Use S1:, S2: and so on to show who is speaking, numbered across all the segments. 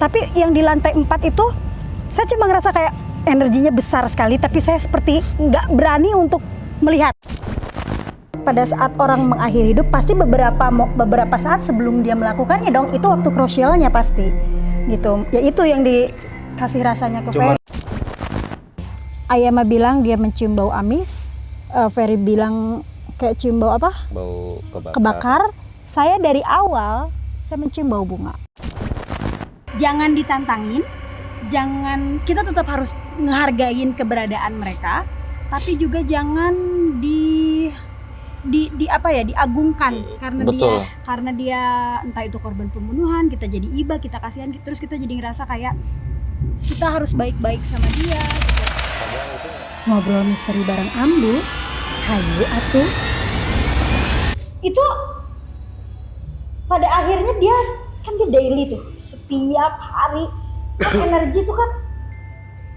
S1: Tapi yang di lantai 4 itu saya cuma ngerasa kayak energinya besar sekali, tapi saya seperti nggak berani untuk melihat. Pada saat orang mengakhiri hidup pasti beberapa saat sebelum dia melakukannya dong, itu waktu krusialnya pasti gitu. Ya itu yang dikasih rasanya ke Ferry. Ayama bilang dia mencium bau amis, Ferry bilang kayak cium bau apa?
S2: Bau
S1: Kebakar. Saya dari awal saya mencium bau bunga. Jangan ditantangin, kita tetap harus ngehargain keberadaan mereka, tapi juga jangan diagungkan karena dia entah itu korban pembunuhan, kita jadi iba, kita kasihan, terus kita jadi ngerasa kayak kita harus baik-baik sama dia gitu. Ngobrol misteri bareng Ambu, hayu atuh. Itu pada akhirnya dia daily tuh, setiap hari kan energi tuh kan,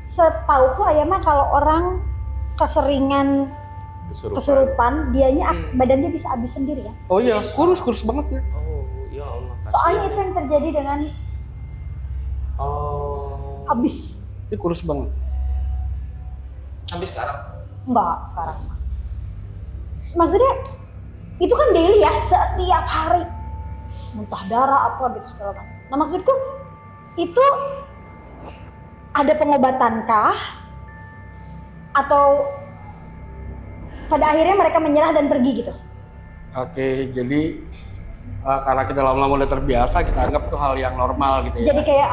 S1: setauku Ayama kalau orang keseringan kesurupan, badannya bisa habis sendiri ya.
S3: Oh iya, kurus banget ya.
S2: Oh ya Allah.
S1: Soalnya itu yang terjadi dengan habis.
S3: Dia kurus banget.
S2: Sampai sekarang?
S1: Enggak, sekarang. Maksudnya itu kan daily ya, setiap hari muntah darah apa gitu segala macam. Nah maksudku itu ada pengobatankah atau pada akhirnya mereka menyerah dan pergi gitu?
S3: Oke, jadi karena kita lama-lama udah terbiasa, kita anggap itu hal yang normal gitu ya.
S1: Jadi kayak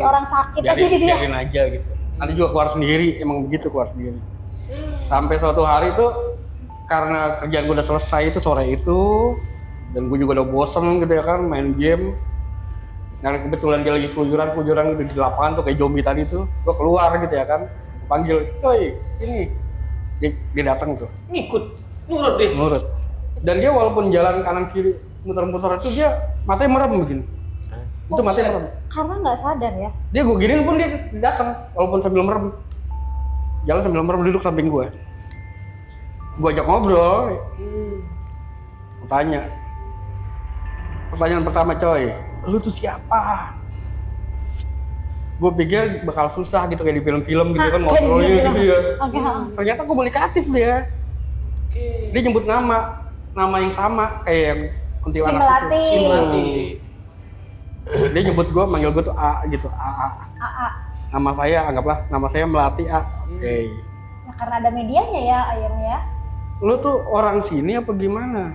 S1: orang sakit aja gitu ya.
S3: Biarin aja gitu. Nanti juga keluar sendiri, emang begitu keluar sendiri. Sampai suatu hari itu karena kerjaan gue udah selesai itu sore itu, dan gue juga udah bosen gitu ya kan main game. Dan kebetulan dia lagi keluyuran di lapangan tuh kayak zombie tadi tuh, gue keluar gitu ya kan, panggil, "Woi, sini." Dia datang tuh. Nurut. Dan dia walaupun jalan kanan kiri muter-muter itu dia matanya merem begini. Itu matanya merem.
S1: Karena nggak sadar ya.
S3: Dia gue giniin pun dia datang walaupun sambil merem. Jalan sambil merem, duduk samping gue. Gue ajak ngobrol. Gue tanya. Pertanyaan pertama, coy, lu tuh siapa? Gue pikir bakal susah gitu kayak di film-film gitu kan ngobrolnya gitu ya. Ternyata komunikatif dia. Dia nyebut nama yang sama kayak yang kuntilanak itu.
S1: Si Melati.
S3: Dia nyebut gue, manggil gue tuh A gitu, A. Anggaplah nama saya Melati A. Oke.
S1: Ya karena ada medianya ya, Ayam ya.
S3: Lu tuh orang sini apa gimana?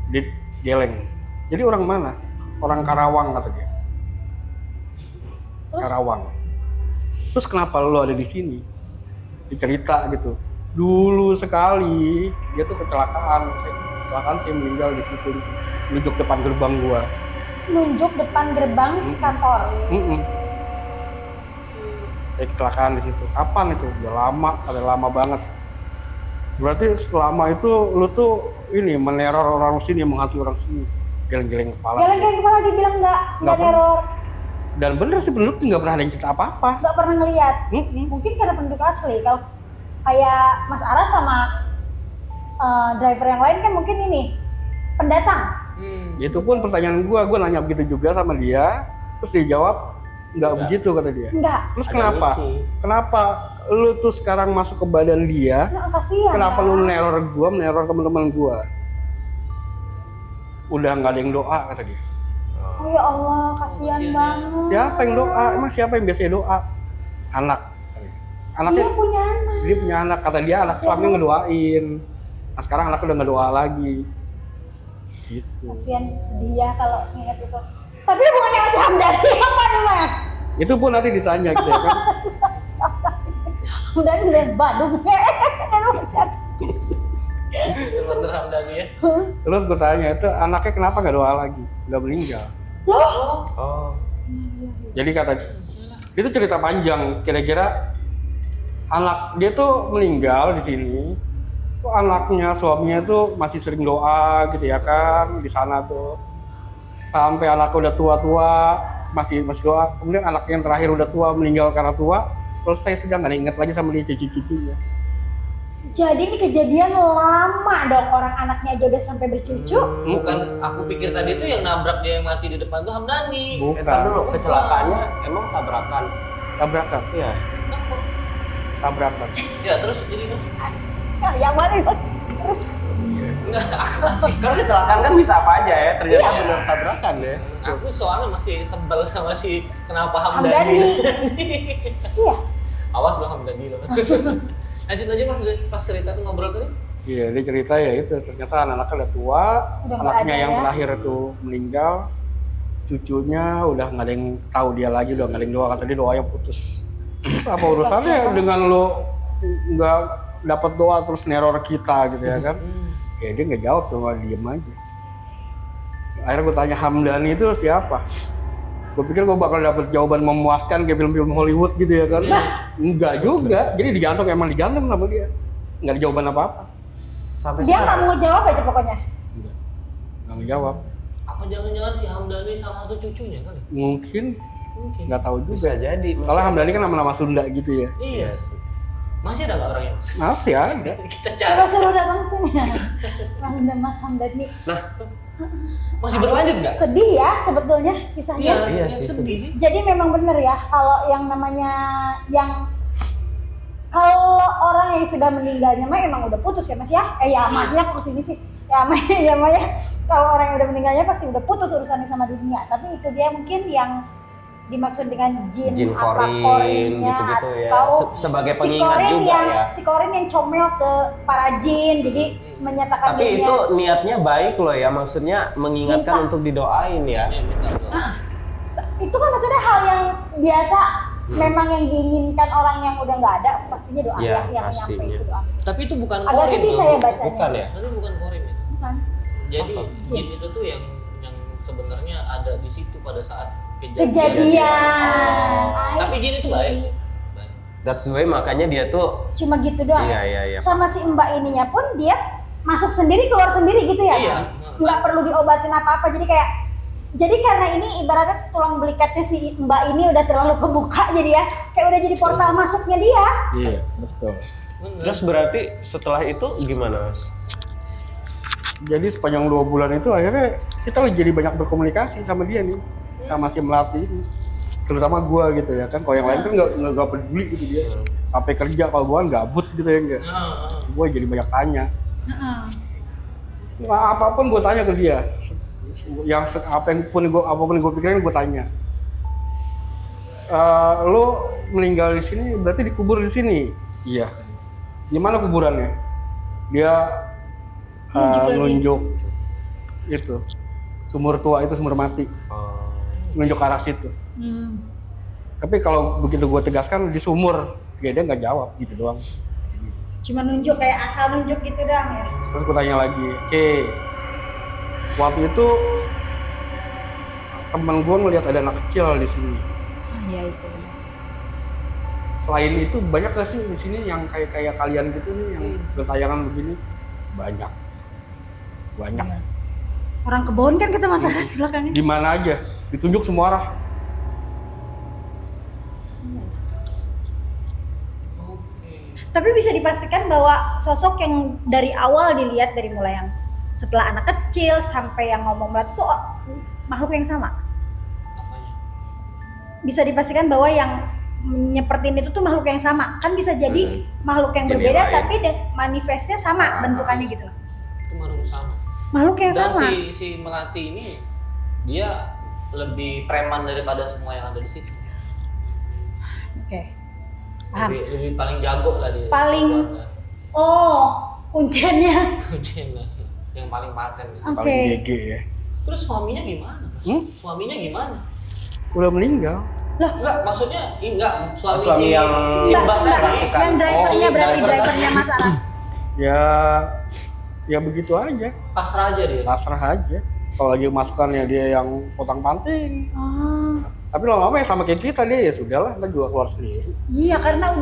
S3: Dia geleng. Jadi orang mana? Orang Karawang kata dia. Karawang. Terus kenapa lu ada di sini? Dicerita gitu. Dulu sekali dia tuh kecelakaan saya meninggal di situ, nunjuk depan gerbang gua.
S1: Nunjuk depan gerbang kantor.
S3: Kecelakaan di situ. Kapan itu? Udah lama banget. Berarti selama itu lu tuh meneror orang sini, menghantui orang sini. Geleng-geleng kepala.
S1: Geleng-geleng kepala dibilang nggak teror.
S3: Dan bener sih penduduk nggak pernah ada yang cerita apa-apa.
S1: Nggak pernah ngelihat. Mungkin karena penduduk asli. Kalau kayak Mas Aras sama driver yang lain kan mungkin pendatang.
S3: Itu pun pertanyaan gue nanya begitu juga sama dia, terus dia jawab nggak begitu kata dia.
S1: Enggak.
S3: Terus kenapa lu tuh sekarang masuk ke badan dia?
S1: Nggak, kasihan.
S3: Kenapa lu meneror teman-teman gue? Udah nggak ada yang doa kata dia.
S1: Oh ya Allah, kasihan banget.
S3: Siapa yang doa? Emang siapa yang biasanya doa? Anaknya.
S1: Dia punya anak.
S3: Dia punya anak, kata dia anak suaminya ngedoain. Nah sekarang anaknya udah ngedoa lagi. Gitu.
S1: Kasihan, sedih ya kalau ingat itu. Tapi hubungannya Mas Hamdani apa nih Mas?
S3: Itu pun nanti ditanya gitu ya kan.
S1: Hamdani dari Bandung.
S3: Terus gue tanya itu anaknya kenapa nggak doa lagi? Udah meninggal.
S1: Loh?
S3: Jadi kata dia tuh cerita panjang. Kira-kira anak dia tuh meninggal di sini. Tuh anaknya, suaminya tuh masih sering doa gitu ya kan di sana tuh. Sampai anaknya udah tua-tua masih doa. Kemudian anak yang terakhir udah tua meninggal karena tua. Selesai sudah nggak inget lagi sama dia cucu-cucunya.
S1: Jadi ini kejadian lama dong, orang anaknya aja udah sampai bercucu.
S2: Bukan, aku pikir tadi itu yang nabrak dia yang mati di depan tuh Hamdani.
S3: Bukan.
S4: Entar dulu, kecelakaannya emang tabrakan.
S3: Tabrakan.
S4: Iya.
S3: Tabrakan.
S2: Ya terus jadi
S1: Yang mana itu? Terus
S2: enggak, aku masih
S4: Karena kecelakaan kan bisa apa aja ya, ternyata
S2: Iya.
S4: benar tabrakan ya.
S2: aku soalnya masih sebel sama si kenapa
S1: Hamdani.
S2: Hamdani.
S1: Iya.
S2: Awas dong Hamdani loh. Lanjut aja Mas, pas cerita tuh ngobrol tadi.
S3: Iya, dia cerita ya itu ternyata anak-anaknya udah tua,
S1: Udah nggak
S3: anaknya
S1: ada
S3: yang
S1: ya.
S3: terakhir itu meninggal, cucunya udah nggak ada yang tahu dia lagi, udah nggak ada yang doa, kata dia doanya putus. Terus apa urusannya dengan lo nggak dapat doa terus neror kita gitu ya kan? Ya dia nggak jawab, cuma diem aja. Akhirnya gue tanya Hamdani itu siapa? Gue pikir gue bakal dapet jawaban memuaskan kayak film-film Hollywood gitu ya kan? Enggak juga, jadi digantung, emang digantung sama dia. Nggak ada jawaban apa-apa.
S4: Sampai
S1: Dia nggak mau jawab aja pokoknya.
S3: Nggak ngejawab.
S2: Apa jangan-jangan si Hamdani salah satu cucunya kali?
S3: Mungkin,
S2: Mungkin.
S3: nggak tahu juga.
S4: bisa jadi.
S3: Soalnya Hamdani kan nama-nama Sunda gitu ya.
S2: Iya. Masih ada nggak orangnya? Mas?
S3: Masih ada.
S2: Kita
S1: Coba
S2: cari.
S1: suruh datang sini. Mas Hamdani.
S2: Masih berlanjut nggak?
S1: Sedih ya sebetulnya kisahnya.
S4: Iya
S2: yang
S4: sih,
S2: sedih sih.
S1: Jadi memang benar ya kalau yang namanya kalau orang yang sudah meninggalnya mah emang udah putus ya Mas ya. Ya Masnya kok kesini sih. Ya Maya ya. Kalau orang yang udah meninggalnya pasti udah putus urusannya sama dunia. Tapi itu dia mungkin yang dimaksud dengan jin apa
S4: korin
S1: korinnya
S4: gitu-gitu ya.
S1: atau
S4: Sebagai
S1: si
S4: pengingat
S1: korin
S4: juga
S1: yang,
S4: ya.
S1: Si korin yang comel ke para jin, jadi menyatakan
S4: Tapi
S1: dirinya.
S4: itu niatnya baik loh ya, maksudnya mengingatkan
S1: Minta.
S4: untuk didoain ya.
S2: Iya, minta doa.
S1: Itu kan maksudnya hal yang biasa. Memang yang diinginkan orang yang udah nggak ada pastinya doa
S4: Ya,
S1: yang nyampe
S4: pastinya.
S1: itu doa.
S2: Tapi itu bukan
S1: Agak
S2: korin
S1: sedih
S2: tuh.
S1: saya bacanya.
S4: Bukan ya?
S2: Tapi bukan korin itu.
S1: Bukan.
S2: Jadi
S4: Apa?
S2: jin itu tuh yang sebenarnya ada di situ pada saat kejadian.
S1: Kejadian.
S2: Tapi jin itu baik sih. Baik.
S4: That's why makanya dia tuh
S1: Cuma gitu doang.
S4: Iya.
S1: Sama si Mbak ininya pun dia masuk sendiri keluar sendiri gitu ya.
S2: Iya.
S1: Kan? Nggak perlu diobatin apa-apa, jadi karena ini ibaratnya tulang belikatnya si Mbak ini udah terlalu kebuka jadi ya kayak udah jadi portal masuknya dia.
S3: Iya, betul.
S2: Bener.
S4: terus berarti setelah itu gimana, Mas?
S3: Jadi sepanjang 2 bulan itu akhirnya kita jadi banyak berkomunikasi sama dia nih, sama si Melati ini. Terutama gua gitu ya kan, kalau yang lain kan nggak peduli gitu dia. Apa kerja, kalau gua kan gabut gitu ya enggak. Gua jadi banyak tanya. Apapun gua tanya ke dia. Apapun gua pikirin gua tanya. Lo meninggal di sini berarti dikubur di sini? Iya. Gimana kuburannya? Dia nunjuk itu sumur tua itu, sumur mati, nunjuk arah situ. Tapi kalau begitu gue tegaskan di sumur, dia nggak jawab gitu doang.
S1: Cuma nunjuk kayak asal nunjuk gitu doang ya.
S3: Terus gue tanya lagi, oke, waktu itu temen gue ngeliat ada anak kecil di sini.
S1: Iya itu benar.
S3: Selain itu banyak gak sih di sini yang kayak kalian gitu nih yang bertayangan begini? Banyak.
S1: Iya. Orang kebon kan kita Mas Aras belakangnya.
S3: Di mana aja, ditunjuk semua arah.
S1: Tapi bisa dipastikan bahwa sosok yang dari awal dilihat dari mulai yang setelah anak kecil sampai yang ngomong Melati itu makhluk yang sama.
S2: Apanya?
S1: Bisa dipastikan bahwa yang nyepertin itu tuh makhluk yang sama. Kan bisa jadi makhluk yang
S4: Jenis
S1: berbeda
S4: lain.
S1: tapi manifestnya sama bentukannya gitu loh.
S2: Itu makhluk sama.
S1: Makhluk yang
S2: Dan
S1: sama.
S2: si Melati ini dia lebih preman daripada semua yang ada di situ.
S1: Oke. Paham.
S2: Lebih paling jago lah dia.
S1: Paling-
S2: keluarga.
S1: Oh, kunciannya.
S2: Kuncinya yang paling paten gitu.
S1: Oke.
S3: Paling GG ya.
S2: Terus suaminya gimana? Mas? Suaminya gimana?
S3: Udah meninggal.
S2: Enggak, maksudnya enggak suami,
S4: Suami yang
S2: si
S1: Mbak,
S2: Mbak
S1: Mbak,
S2: tadi.
S4: masukan.
S1: yang drivernya
S2: Oh,
S1: berarti
S2: driver.
S1: drivernya Mas Aras.
S3: Ya begitu aja,
S2: Pasrah aja dia.
S3: pasrah aja. Kalau lagi masukannya dia yang potang panting.
S1: Oh,
S3: Tapi lama-lama ya sama kayak kita dia ya sudahlah, kita juga keluar sendiri.
S1: iya karena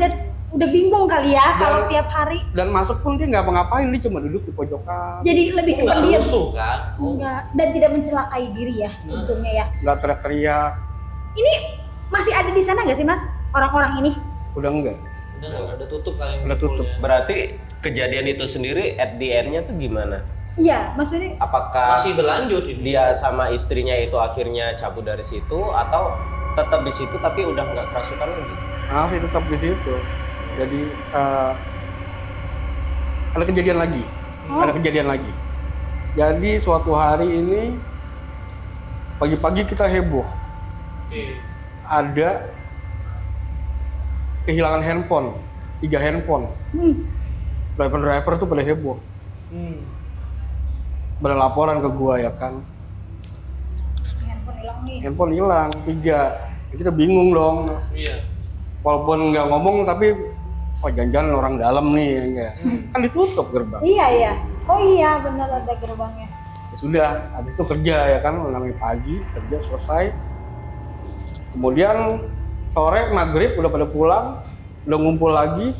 S1: udah bingung kali ya kalau tiap hari
S3: Dan masuk pun dia nggak ngapain, dia cuma duduk di pojokan.
S1: jadi lebih ke
S2: Enggak
S1: pendiam.
S2: rusuh kan? Oh.
S1: Enggak, dan tidak mencelakai diri ya untungnya ya.
S3: Nggak teriak-teriak,
S1: Ini masih ada di sana nggak sih Mas orang-orang ini?
S3: udah enggak.
S2: Udah tutup kali
S3: Udah tutup.
S2: ngumpulnya.
S4: Berarti kejadian itu sendiri at the end-nya tuh gimana?
S1: Iya, maksudnya
S4: Apakah
S2: Masih berlanjut ini.
S4: dia sama istrinya itu akhirnya cabut dari situ atau tetap di situ tapi udah nggak kerasukan lagi?
S3: Masih tetap di situ. Jadi ada kejadian lagi. Ada kejadian lagi. Jadi suatu hari ini pagi-pagi kita heboh. Ada kehilangan handphone, 3 handphone. Driver-driver tuh pada heboh. Pada laporan ke gua ya kan.
S1: handphone hilang nih.
S3: Handphone hilang 3. Kita bingung dong.
S2: Iya.
S3: Walaupun nggak ngomong tapi oh jangan-jangan orang dalam nih ya enggak. Kan ditutup gerbang.
S1: Iya, iya. Oh iya, benar ada gerbangnya.
S3: Ya sudah, habis itu kerja ya kan, namanya pagi, kerja selesai. Kemudian sore maghrib udah pada pulang, udah ngumpul lagi,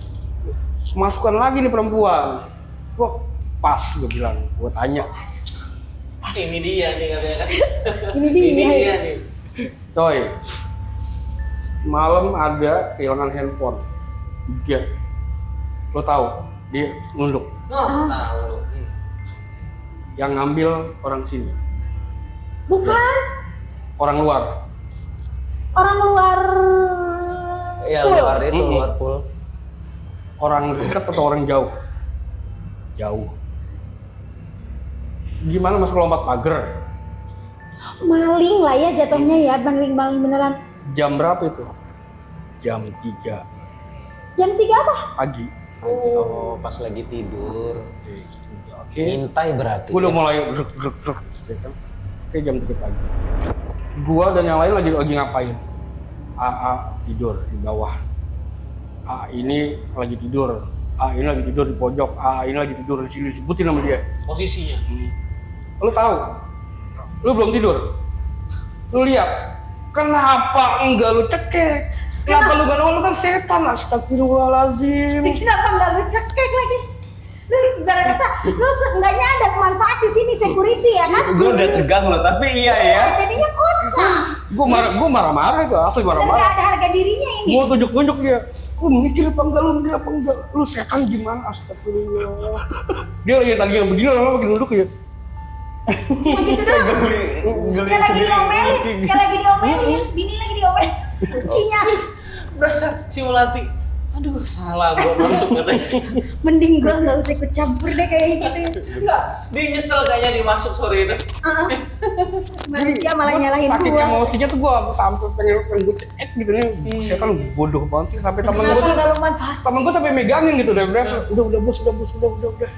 S3: masukkan lagi nih perempuan. Kok pas gue bilang, gue tanya.
S2: Ini dia nih katanya kan.
S1: Ini dia.
S2: nih.
S3: Coy, semalam ada kehilangan handphone 3. Lo tahu, dia nunduk.
S2: Oh, tahu lu.
S3: Yang ngambil orang sini,
S1: Bukan
S3: orang luar.
S1: orang luar.
S4: Ya
S1: Pool.
S4: luar itu, luar pool.
S3: Orang dekat atau orang jauh? Jauh. Gimana masuk lompat pagar?
S1: Maling lah ya jatuhnya ya, maling beneran.
S3: Jam berapa itu? Jam 3
S1: Jam 3 apa?
S3: pagi.
S4: Oh, pas lagi tidur.
S3: Oke.
S4: Ngintai berarti.
S3: Gue udah mulai grek. Ya kan? Oke, jam 3 pagi. Gua dan yang lain lagi ngapain? AA tidur di bawah. AA ini lagi tidur. AA ini lagi tidur di pojok. AA ini lagi tidur di sini. Sebutin nama dia.
S2: Posisinya.
S3: Lu tahu? Lu belum tidur? Lu lihat? Kenapa enggak lu cekek? Kenapa lu gak nongol? Lu kan setan. Astagfirullahaladzim.
S1: Kenapa nggak lu cekek lagi? Lu gara-gara lu seenggaknya ada manfaat di sini, security ya kan?
S4: Gue udah tegang loh, tapi iya ya.
S1: Jadinya kocak.
S3: Gue marah-marah itu, asli
S1: Dan
S3: marah-marah.
S1: nggak ada harga dirinya ini.
S3: Gue tunjuk-tunjuk dia. Lu mikir apa enggak, lu mikir apa enggak? Lu setan gimana? Astagfirullah. Dia lagi tadi yang begini, lama makin duduk ya.
S1: Cuma gitu doang. Kayak lagi diomelin, kayak lagi diomelin, bini lagi diomelin. Kinya,
S2: Berasa si Melati. Aduh, salah gua masuk katanya.
S1: mending gua nggak usah ikut campur deh kayak gitu.
S2: Enggak, dia nyesel kayaknya dia masuk sore itu.
S1: Manusia malah
S3: Gua
S1: nyalahin
S3: saking
S1: gua.
S3: emosinya tuh gue sampai pengen gue cek gitu nih. Setan bodoh banget sih, sampai temen gue
S1: Kenapa
S3: tuh
S1: nggak lu manfaat?
S3: temen gue sampai megangin gitu udah bos udah.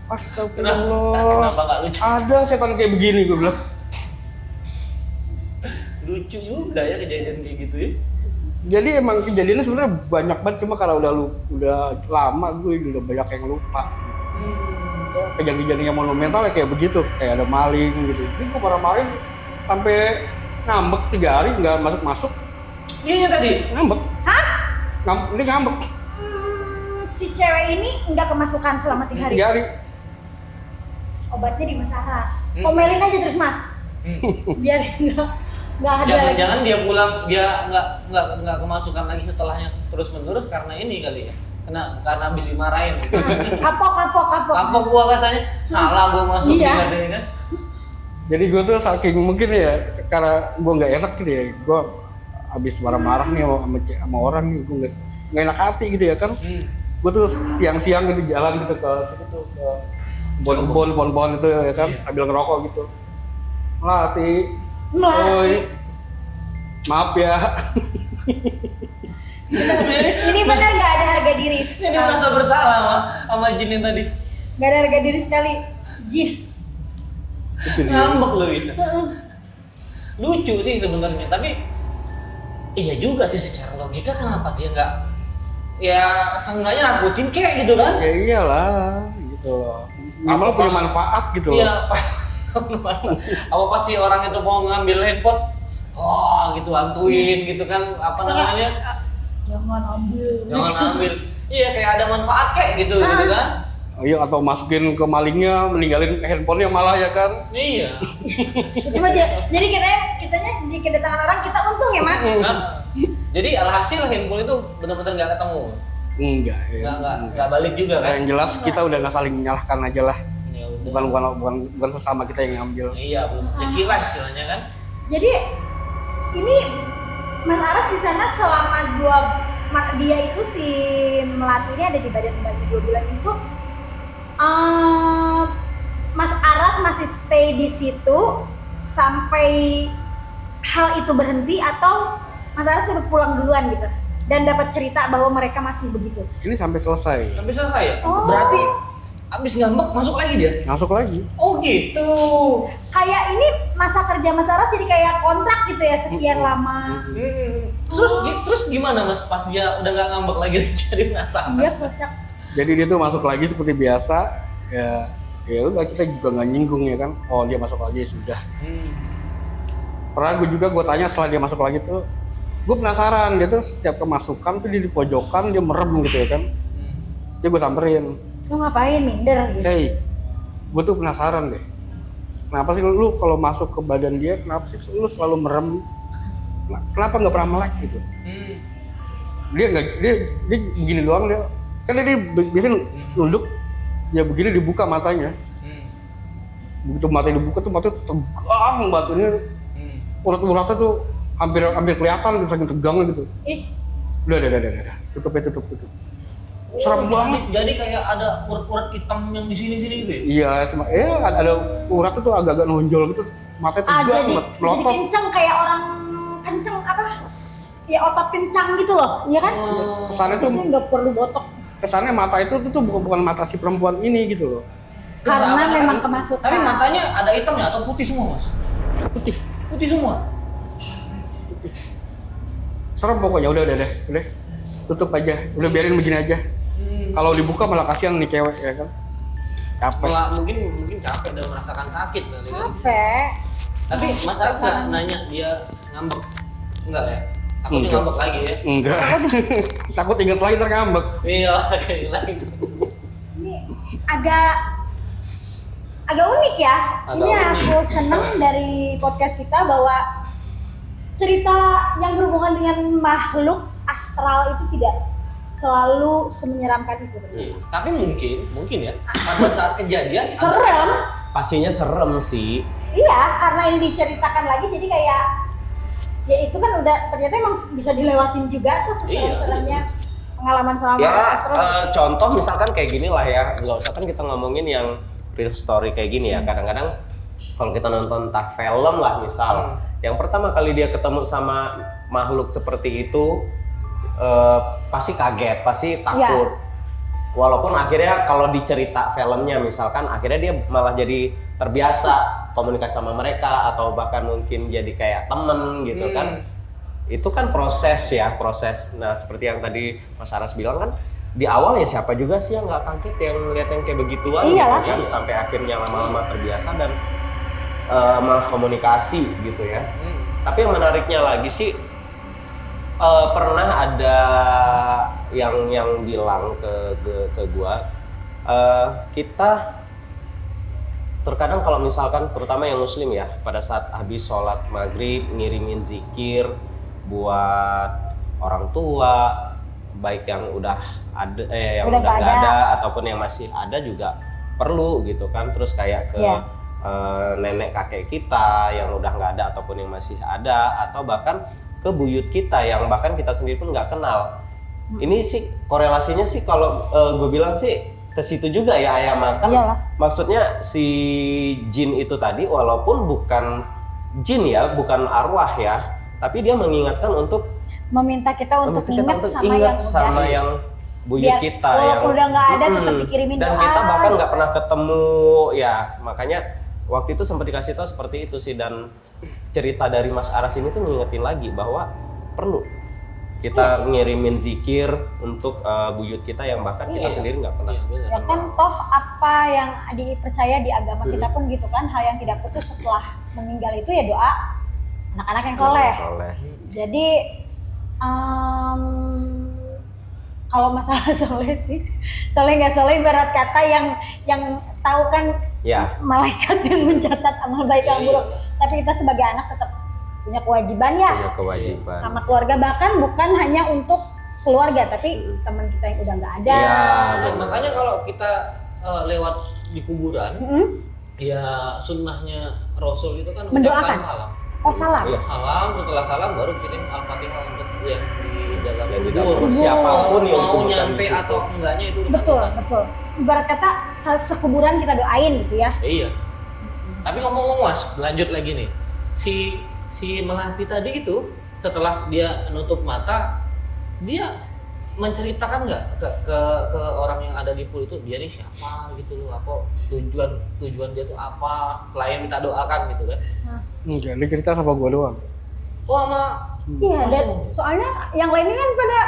S3: Astagfirullah.
S2: Kenapa nggak lucu?
S3: Ada setan kayak begini gue bilang.
S2: Lucu juga ya kejadian kayak gitu ya.
S3: Jadi emang kejadiannya sebenarnya banyak banget, cuma kalau udah lama gue udah banyak yang lupa. Ya, kejadian yang monumental ya kayak begitu, kayak ada maling gitu. Jadi gue marah-marahin sampai ngambek 3 hari nggak masuk.
S2: Iya tadi.
S3: Ngambek.
S1: Hah?
S3: Ini ngambek
S1: Si cewek ini nggak kemasukan selama 3 hari.
S3: 3 hari.
S1: Obatnya di Mas Aras. Omelin aja terus Mas. Biar nggak ada lagi.
S2: Jangan-jangan dia pulang dia nggak kemasukan lagi setelahnya terus menerus karena ini kali ya. Karena habis dimarahin.
S1: Kapok.
S2: Kapok gua katanya salah gua masuk
S1: Iya.
S2: katanya kan.
S3: Jadi gue tuh saking mungkin ya karena gue nggak enak gitu ya, gue habis marah-marah nih sama orang nih, gue nggak enak hati gitu ya kan. Gue tuh siang-siang gitu jalan gitu ke situ tuh ke pohon-pohon itu ya kan, sambil ngerokok gitu. Melati, oi, maaf ya.
S1: Ini benar nggak ada harga diri.
S2: Ini merasa bersalah sama Jin yang tadi.
S1: Nggak ada harga diri sekali. Jin.
S3: Itu dia.
S2: Ngambek lu bisa. Lucu sih sebenarnya, tapi iya juga sih secara logika kenapa dia nggak ya seenggaknya nakutin kayak gitu kan?
S3: Ya iyalah, gitu loh. Minimal punya manfaat gitu loh.
S2: Iya. Apa pasti orang itu mau ngambil handphone? Oh gitu hantuin gitu kan apa namanya?
S1: Jangan ambil.
S2: Jangan ambil. Iya kayak ada manfaat kayak gitu gitu kan?
S3: Iya, atau masukin ke malingnya, meninggalin handphonenya malah ya kan.
S2: Iya.
S1: Cuma jadi kitanya di kedatangan orang kita untung ya Mas.
S2: Nah, jadi alhasil handphone itu benar-benar nggak ketemu.
S3: Enggak, ya.
S2: Nggak balik juga kan?
S3: Yang jelas kita udah nggak saling menyalahkan aja lah.
S2: Ya udah.
S3: Bukan sesama kita yang ngambil.
S2: Iya, belum rezeki lah istilahnya kan.
S1: Jadi ini Mas Aras di sana selama dia itu si Melati ini ada di badan pembagi 2 bulan itu, Mas Aras masih stay di situ sampai hal itu berhenti atau Mas Aras udah pulang duluan gitu dan dapat cerita bahwa mereka masih begitu?
S3: Ini sampai selesai.
S2: Sampai selesai ya?
S1: Oh.
S2: Berarti abis ngambek masuk lagi dia?
S3: Masuk lagi.
S2: Oh gitu.
S1: Kayak ini masa kerja Mas Aras jadi kayak kontrak gitu ya sekian lama.
S2: Terus gimana Mas pas dia udah nggak ngambek lagi jadi penasaran?
S1: Iya kocak.
S3: Jadi dia tuh masuk lagi seperti biasa. Ya udah kita juga nggak nyinggung ya kan. Oh dia masuk lagi sudah. Pernah gue tanya setelah dia masuk lagi tuh, gue penasaran dia tuh setiap kemasukan tuh dia di pojokan dia merem gitu ya kan. Dia gue samperin.
S1: Lu ngapain minder gitu?
S3: Hey, gue tuh penasaran deh. Kenapa sih lu kalau masuk ke badan dia, kenapa sih lu selalu merem? Kenapa nggak pernah melek gitu? Dia begini doang dia. Kan dia biasanya nunduk, ya begini dibuka matanya. Begitu matanya dibuka tuh matanya tegang banget ini. Urat-uratnya tuh hampir kelihatan saking tegangnya gitu. Udah. Tutup. Serem banget.
S2: Jadi kayak ada urat-urat hitam yang di sini-sini gitu ya?
S3: Iya, ada uratnya tuh agak-agak nonjol gitu. Matanya tegang banget,
S1: Jadi
S3: melotot.
S1: kenceng kayak orang kenceng apa? Ya otot kencang gitu loh, iya kan?
S3: Kesannya tuh
S1: Terusnya nggak perlu botok
S3: kesannya mata itu tuh bukan mata si perempuan ini gitu loh.
S1: karena memang kemasukan.
S2: Tapi matanya ada hitamnya atau putih semua Mas?
S3: Putih.
S2: Putih semua?
S3: Serem pokoknya udah. Tutup aja. Udah biarin begini aja. Kalau dibuka malah kasihan nih cewek ya kan. Capek.
S2: Malah mungkin capek dan merasakan sakit kali kan?
S1: Capek.
S2: Tapi Mas Aras nggak nanya dia ngambek? Enggak ya? Takutnya
S3: Enggak.
S2: ngambek lagi ya?
S3: Enggak. Takut inget lagi ntar ngambek.
S2: Iya, kayak lagi.
S1: Ini agak unik ya.
S2: Agak
S1: Ini
S2: unik.
S1: aku seneng dari podcast kita bahwa cerita yang berhubungan dengan makhluk astral itu tidak selalu semenyeramkan itu ternyata.
S2: Iya. Tapi mungkin ya pada saat kejadian
S1: Serem.
S4: Pastinya serem sih.
S1: Iya, karena ini diceritakan lagi jadi kayak ya itu kan udah ternyata emang bisa dilewatin juga tuh seserem-seremnya pengalaman sama
S4: Ya,
S1: makhluk astral.
S4: contoh misalkan kayak gini lah ya. Nggak usah kan kita ngomongin yang real story kayak gini ya. Kadang-kadang kalau kita nonton entah film lah misal, yang pertama kali dia ketemu sama makhluk seperti itu, pasti kaget, pasti takut. Walaupun akhirnya kalau dicerita filmnya misalkan, akhirnya dia malah jadi terbiasa komunikasi sama mereka atau bahkan mungkin jadi kayak temen gitu kan. Itu kan proses. Nah seperti yang tadi Mas Aras bilang kan, di awal ya siapa juga sih yang nggak kaget yang lihat yang kayak begituan
S1: Iyalah.
S4: gitu kan, sampai akhirnya lama-lama terbiasa dan malas komunikasi gitu ya. Tapi yang menariknya lagi sih, pernah ada yang bilang ke gua, kita terkadang kalau misalkan terutama yang muslim ya, pada saat habis sholat maghrib ngirimin zikir buat orang tua, baik yang udah ada yang udah nggak ada ataupun yang masih ada juga perlu gitu kan. Terus kayak ke nenek kakek kita yang udah nggak ada ataupun yang masih ada, atau bahkan ke buyut kita yang bahkan kita sendiri pun nggak kenal. Ini sih korelasinya sih kalau gue bilang sih ke situ juga ya Ayam, kan maksudnya si jin itu tadi walaupun bukan jin ya, bukan arwah ya, tapi dia mengingatkan untuk
S1: meminta kita untuk ingat sama yang
S4: buyut kita
S1: walaupun
S4: yang
S1: udah nggak ada tetap dikirimin
S4: dan
S1: doa.
S4: kita bahkan nggak pernah ketemu ya, makanya waktu itu sempat dikasih tahu seperti itu sih. Dan cerita dari Mas Aras ini tuh ngingetin lagi bahwa perlu kita ngirimin zikir untuk buyut kita yang bahkan kita sendiri nggak pernah.
S1: Ya kan toh apa yang dipercaya di agama kita pun gitu kan, hal yang tidak putus setelah meninggal itu ya doa anak-anak yang soleh. Jadi kalau masalah soleh sih, soleh nggak soleh ibarat kata yang tahu kan malaikat yang mencatat amal baik yang buruk. Tapi kita sebagai anak tetap punya kewajiban ya.
S4: Punya kewajiban.
S1: Sama keluarga, bahkan bukan hanya untuk keluarga, tapi teman kita yang udah nggak ada.
S4: Iya.
S2: Nah, makanya kalau kita lewat di kuburan,
S1: Mm-mm.
S2: ya sunnahnya Rasul itu kan
S1: Mendoakan.
S2: ucapkan salam.
S1: Oh salah.
S4: Iya.
S2: Salam, setelah salam baru kirim Al-Fatihah untuk yang di dalam
S4: Yang di
S2: kubur.
S4: dalam siapapun yang
S2: mau
S4: dikuburkan
S2: nyampe
S4: di situ.
S2: atau enggaknya itu urusan
S1: Betul,
S2: Tuhan.
S1: betul. Ibarat kata sekuburan kita doain gitu ya.
S2: Iya. Tapi ngomong-ngomong Mas, lanjut lagi nih. Si Melati tadi itu setelah dia nutup mata, dia menceritakan nggak ke orang yang ada di pool itu dia ini siapa gitu loh, apa tujuan dia tuh apa selain minta doakan gitu kan?
S3: Enggak, dia cerita sama gue doang.
S2: Oh sama
S1: Iya, dan soalnya yang lainnya kan pada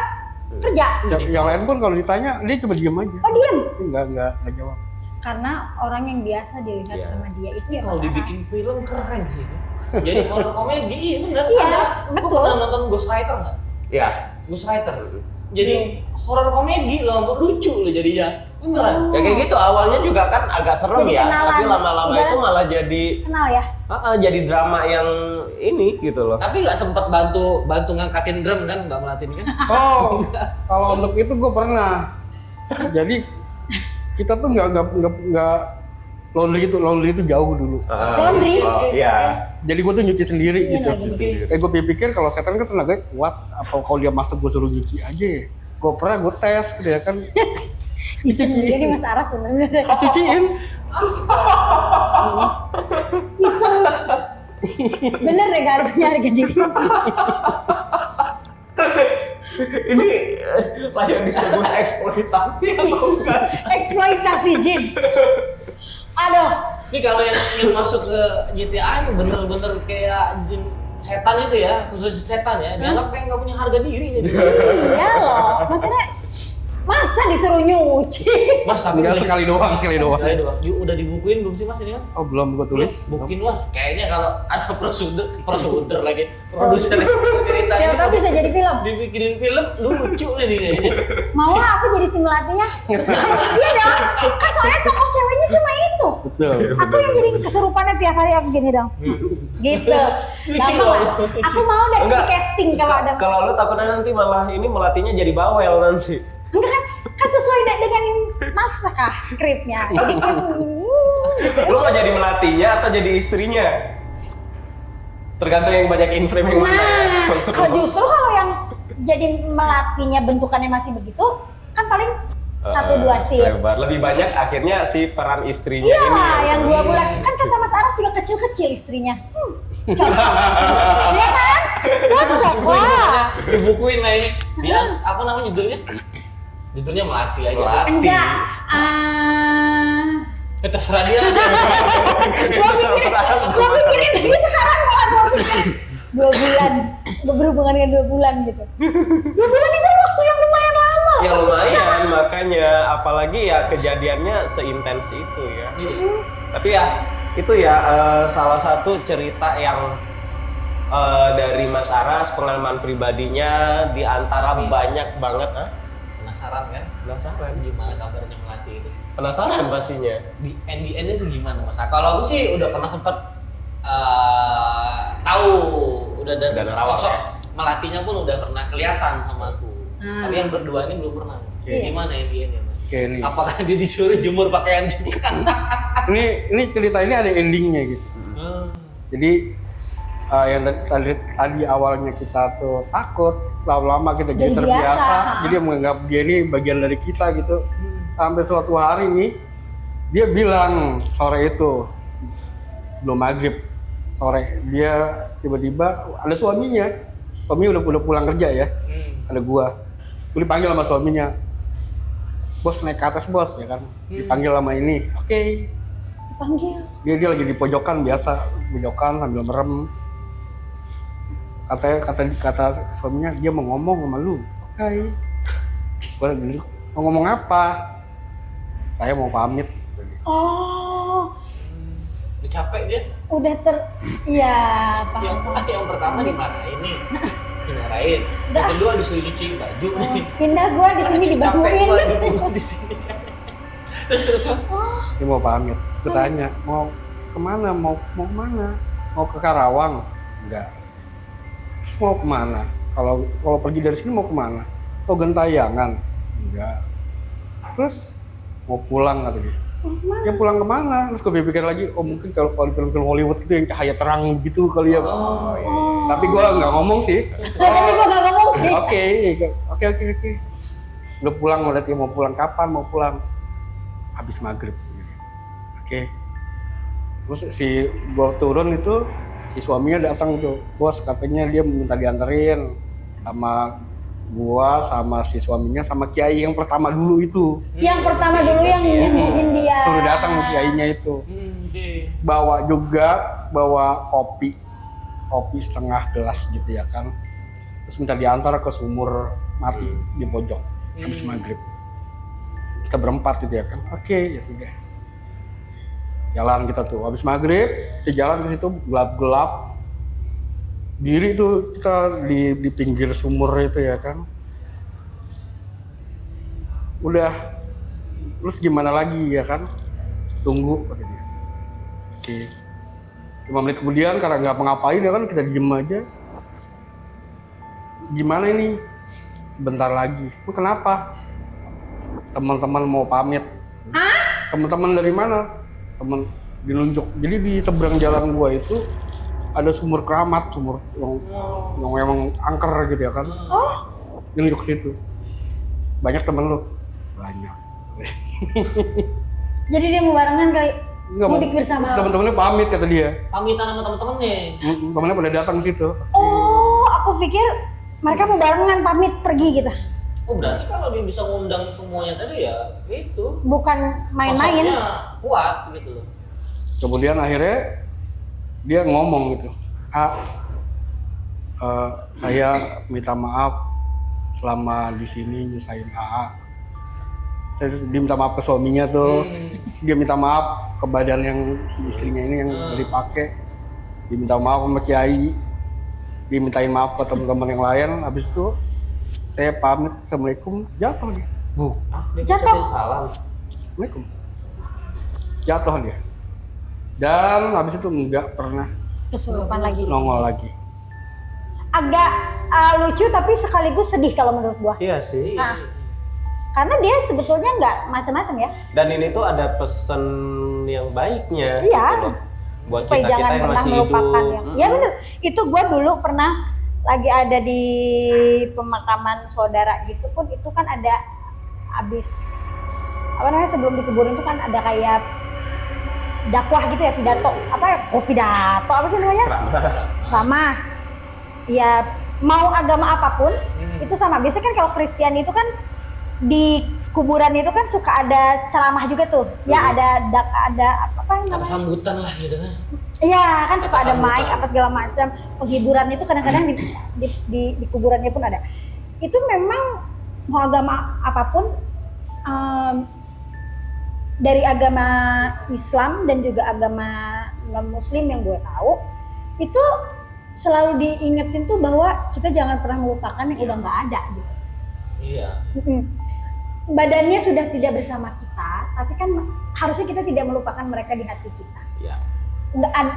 S1: kerja.
S3: Yang lain pun kalau ditanya, dia cuma diem aja.
S1: Oh diem.
S3: Enggak jawab.
S1: Karena orang yang biasa dilihat
S4: Iya.
S1: sama dia itu ya
S2: kalau
S1: Mas
S2: dibikin
S1: Aras.
S2: film keren sih. Jadi horor komedi, iya bener.
S1: Iya,
S2: Ada.
S1: betul.
S2: Gua pernah nonton Ghostwriter nggak?
S4: Iya.
S2: Ghostwriter. Jadi horor komedi loh, lucu loh jadinya. Beneran.
S4: Ya kayak gitu awalnya juga kan agak serem
S1: Jadi
S4: ya,
S1: kenalan.
S4: tapi lama-lama
S1: Ibarat-
S4: itu malah jadi
S1: Kenal ya?
S4: jadi drama yang ini gitu loh.
S2: Tapi nggak sempet bantu ngangkatin drum kan Mbak Melatin kan?
S3: Oh, kalau untuk itu gue pernah. Jadi kita tuh nggak laundry itu jauh dulu.
S1: Laundry?
S4: Iya.
S3: Jadi gue tuh nyuci sendiri
S1: Cuciin
S3: gitu.
S1: lagi.
S3: Gue pikir kalau setan kan tenaganya kuat, apa kalau dia masuk gue suruh nyuci aja. Gue pernah gue tes gitu ya kan,
S1: Iseng dia nih Mas Aras bener-bener.
S3: cuciin.
S1: Iseng. Bener deh gak punya harga diri.
S4: Ini layak disebut eksploitasi atau enggak?
S1: Eksploitasi jin. Aduh.
S2: Ini kalau yang masuk ke GTA ini bener-bener kayak jin setan itu ya, khusus setan ya, dianggap kayak nggak punya harga diri jadi.
S1: Iya loh. Maksudnya masa disuruh nyuci?
S2: Mas tapi
S3: Enggak sekali doang.
S2: Sekali doang. Yuk, udah dibukuin belum sih Mas ini Mas?
S3: Oh belum gue tulis.
S2: Bukin Mas, kayaknya kalau ada prosedur lagi, produser yang cerita
S1: Siapa
S2: ini
S1: tahu bisa jadi film.
S2: dibikinin film lucu nih kayaknya.
S1: Mau lah aku jadi si Melatinya. Iya dong. Kan soalnya tokoh ceweknya cuma itu.
S3: Betul.
S1: Aku yang jadi kesurupannya tiap hari aku gini dong. Gitu.
S2: Lucu
S1: Gampang lah.
S2: loh.
S1: Aku mau deh di
S4: Enggak.
S1: casting kalau ada.
S4: Kalau lu takutnya nanti malah ini Melatinya jadi bawel nanti.
S1: Enggak kan sesuai dengan naskah skripnya. Jadi kan
S4: Lu mau jadi Melatinya atau jadi istrinya? Tergantung yang banyak in frame yang mana.
S1: nah,
S4: Maksud
S1: kalau
S4: lu?
S1: justru kalau yang jadi melatinya bentukannya masih begitu, kan paling 1-2 scene.
S4: Lebar. Lebih banyak akhirnya si peran istrinya
S1: Iya,
S4: ini.
S1: yang 2 bulan. Kan kata Mas Aras juga kecil-kecil istrinya. Cocok. Iya kan? Cocok lah.
S2: Dibukuin lah ini. Apa namanya judulnya? Judulnya Melati aja.
S4: Melati.
S1: Enggak.
S2: Terserah dia aja.
S1: Gua pikirin lagi sekarang malah gua pikirin 2 bulan. Berhubungan dengan 2 bulan gitu. 2 bulan itu waktu yang lumayan lama.
S4: Ya
S1: loh,
S4: lumayan makanya apalagi ya kejadiannya seintens itu ya. Tapi ya itu ya salah satu cerita yang dari Mas Aras pengalaman pribadinya di antara banyak banget.
S2: Penasaran kan?
S4: Penasaran.
S2: Gimana kabarnya Melati itu?
S4: Penasaran pastinya.
S2: Di endnya sih gimana Mas? Kalau aku sih udah pernah sempat tahu udah dan
S4: Udah nerawang,
S2: sosok
S4: ya?
S2: Melatinya pun udah pernah kelihatan sama aku. Tapi yang berdua ini belum pernah. Gimana endnya Mas?
S3: Oke nih.
S2: Apakah dia disuruh jemur pakaian juga?
S3: Ini cerita ini ada endingnya gitu. Jadi yang tadi awalnya kita tuh takut, lama-lama kita jadi
S1: Jadi
S3: terbiasa,
S1: biasa.
S3: jadi menganggap dia ini bagian dari kita gitu. Sampai suatu hari nih, dia bilang sore itu sebelum maghrib sore dia tiba-tiba ada suaminya udah pulang kerja ya, ada gue dipanggil sama suaminya, bos naik ke atas bos ya kan, dipanggil sama ini, oke.
S1: Panggil.
S3: Dia lagi di pojokan biasa, pojokan sambil merem. Kata suaminya dia mau ngomong sama lu. Oke. Gua lagi mau ngomong apa? Saya mau pamit.
S1: Oh,
S2: Udah capek dia.
S1: udah iya
S2: Yang,
S1: paham.
S2: yang pertama dimarahin nih. Dimarahin. Yang
S1: Udah.
S2: kedua disuruh cuci baju nih.
S1: Pindah gua di sini
S2: Capek
S1: dibangunin.
S2: gua dibungkus di sini. Terus
S3: Dia mau pamit. Terus gua tanya, mau kemana? Mau kemana? Mau ke Karawang? Enggak. Terus mau kemana? Kalau pergi dari sini mau kemana? Oh gentayangan? Enggak. Terus mau pulang kata dia.
S1: Pulang kemana?
S3: Ya pulang kemana? Terus gue pikir lagi, oh mungkin kalau di film-film Hollywood gitu yang cahaya terang gitu kali ya. Tapi gue nggak ngomong sih.
S1: Tapi gue gak ngomong sih.
S3: Oke. Udah pulang, berarti mau pulang kapan? Mau pulang habis maghrib. Oke. Terus si gue turun itu, si suaminya datang tuh, bos katanya dia minta dianterin sama gua sama si suaminya sama kiai yang pertama dulu itu.
S1: Yang pertama dulu yang nyembuhin dia.
S3: Suruh datang kiainya itu. Bawa kopi setengah gelas gitu ya kan. Terus minta diantar ke sumur mati di pojok habis maghrib. Kita berempat gitu ya kan. Oke, ya sudah. Jalan kita tuh habis maghrib, kita jalan ke situ gelap-gelap. Diri tuh kita di pinggir sumur itu ya kan. Udah, terus gimana lagi ya kan? Tunggu kata dia. Oke. 5 menit kemudian karena nggak ngapain ya kan, kita diem aja. Gimana ini? Bentar lagi. Lu kenapa? Teman-teman mau pamit. Teman-teman dari mana? Teman dilunjuk. Jadi di seberang jalan gua itu ada sumur keramat, sumur yang memang angker gitu ya kan. Dilunjuk ke situ. Banyak temen lu? Banyak.
S1: Jadi dia mau barengan kali.
S3: Enggak,
S1: Mudik bersama.
S3: Temen-temennya pamit kata dia.
S2: Pamitan sama temen-temennya.
S3: Temennya pada datang ke situ.
S1: Oh, aku pikir mereka mau barengan pamit pergi gitu.
S2: Oh berarti kalau dia bisa ngundang semuanya tadi ya itu.
S1: Bukan main-main.
S2: Konsepnya kuat gitu loh.
S3: Kemudian akhirnya dia ngomong gitu, saya minta maaf selama di sini nyusahin AA. Dia minta maaf ke suaminya tuh, dia minta maaf ke badan yang si istrinya ini yang dipakai, dia minta maaf sama kiai, dia mintain maaf ke teman-teman yang lain. Habis itu saya pamit, assalamualaikum, jatuh dia.
S1: Jatuh.
S4: Salam.
S3: Assalamualaikum, jatuh dia. Dan habis itu nggak pernah
S1: Kesurupan lagi.
S3: nongol lagi.
S1: Agak lucu tapi sekaligus sedih kalau menurut gua.
S4: Iya sih.
S1: Nah, karena dia sebetulnya nggak macam-macam ya.
S4: Dan ini tuh ada pesan yang baiknya.
S1: Iya.
S4: Gitu loh. Buat
S1: Supaya
S4: kita
S1: jangan
S4: yang
S1: pernah
S4: masih
S1: melupakan
S4: hidup.
S1: yang. Ya bener. Itu gua dulu pernah lagi ada di pemakaman saudara gitu pun itu kan ada abis apa namanya sebelum dikuburin itu kan ada kayak dakwah gitu ya, pidato apa ya, pidato apa sih namanya, sama ya mau agama apapun itu sama. Biasanya kan kalau Kristen itu kan di kuburan itu kan suka ada ceramah juga tuh ya, ada apa yang
S2: Kata
S1: namanya,
S2: sambutan lah gitu kan.
S1: iya kan suka
S2: Kata
S1: ada mic
S2: sambutan.
S1: apa segala macam penghiburan itu kadang-kadang di kuburannya pun ada. Itu memang mau agama apapun, dari agama Islam dan juga agama non-Muslim yang gue tahu itu selalu diingetin tuh bahwa kita jangan pernah melupakan yang udah nggak ada gitu.
S2: Iya.
S1: Badannya sudah tidak bersama kita, tapi kan harusnya kita tidak melupakan mereka di hati kita.
S4: Iya.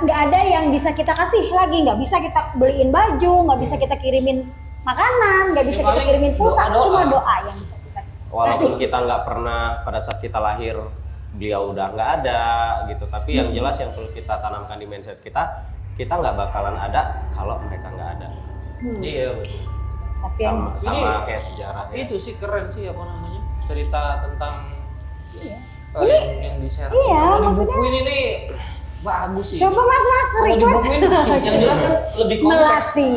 S1: Nggak ada yang bisa kita kasih lagi, nggak bisa kita beliin baju, nggak bisa kita kirimin makanan, nggak bisa
S2: Ya,
S1: kita
S2: paling
S1: kirimin pulsa,
S2: doa-doa.
S1: cuma doa yang bisa kita
S4: Walaupun
S1: kasih.
S4: kita nggak pernah pada saat kita lahir beliau udah nggak ada gitu, tapi yang jelas yang perlu kita tanamkan di mindset kita nggak bakalan ada kalau mereka nggak ada.
S2: Iya betul.
S1: Tapi yang
S4: Sama kayak sejarah ya.
S2: Itu sih keren sih apa namanya, cerita tentang yang di-share.
S1: iya,
S2: Kalau di
S1: maksudnya-
S2: buku ini nih bagus sih.
S1: coba mas
S2: Kalau di
S1: request
S2: buku ini yang jelas kan lebih kompleks.
S1: melatih,